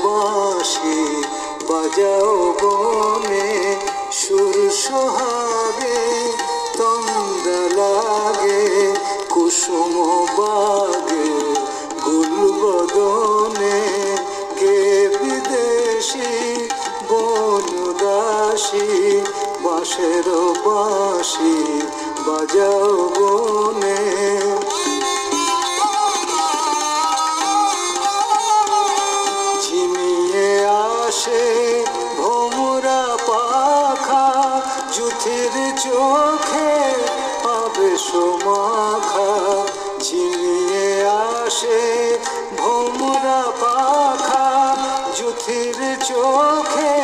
বাঁশি বাজাও বনে, সুর সোহাগে তন্দ্রা লাগে কুসুম বাগে গুলবদনে। কে বিদেশি বনদাসী বাঁশের বাঁশি বাজাও বনে। ঝিমিয়ে আসে ভোমরা পাখা, যুথির চোখে আবেশ মাখা। ঝিমিয়ে আসে ভোমরা পাখা, যুথির চোখে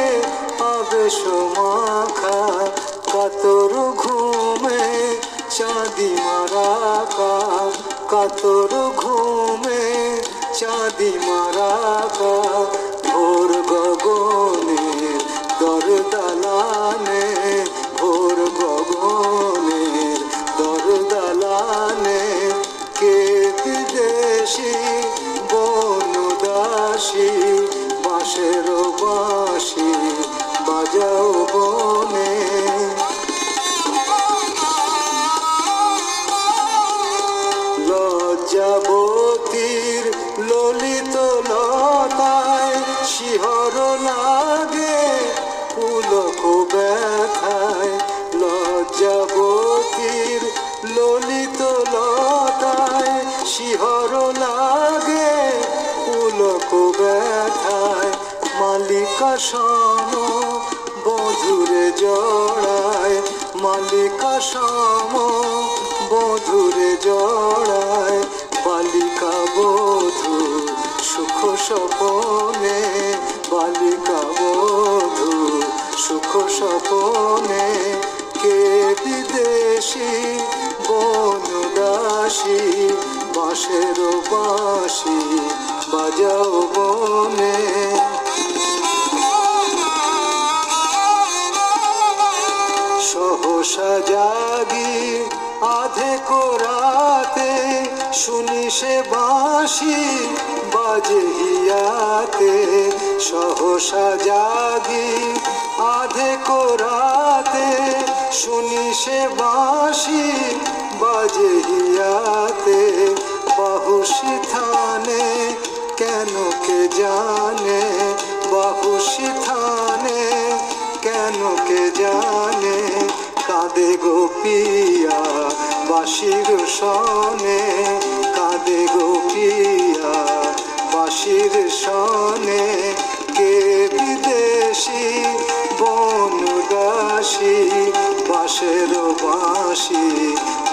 আবেশ মাখা। কাতর ঘুমে চাঁদি মারা কাক, কাতর ঘুমে চাঁদি মারা কাক। ভোর গগনের দর দালানে, ভোর গগনের দর দালানে। কে বিদেশি বনদাসী বাঁশের বাঁশি বাজাও বনে। লজ্জাবতীর ললিত লতায় শিহর লাগে পুলক ব্যথায়। লজ্জাবতীর ললিত লতায় শিহর লাগে পুলক ব্যথায়। মালিকা সম বধুরে জড়ায়, মালিকা সম বধুরে জড়ায়। বালিকা বধূ সুখ স্বপনে, বালিকা বধূ সুখ স্বপনে। কে বিদেশি বনদাসী বাঁশের বাঁশি বাজাও বনে। সহসা জাগি আধে কোরাতে, শুনি সে বাঁশি বাজে হিয়াতে। সহসা জাগি আধে কোরাতে, শুনি সে বাঁশি বাজে হিয়াতে। বাহুসি থানে কেন কে জানে, বাহুসি থানে কেন কে জানে। কাঁদে গোপিয়া বাঁশির সনে, কাঁদে গোপিয়া বাঁশির সনে। কে বিদেশি বনদাসী বাঁশের বাঁশি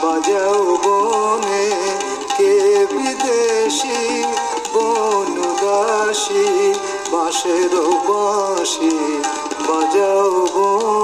বাজাও বনে। কে বিদেশি বনদাসী বাঁশের বাঁশি বাজাও বনে।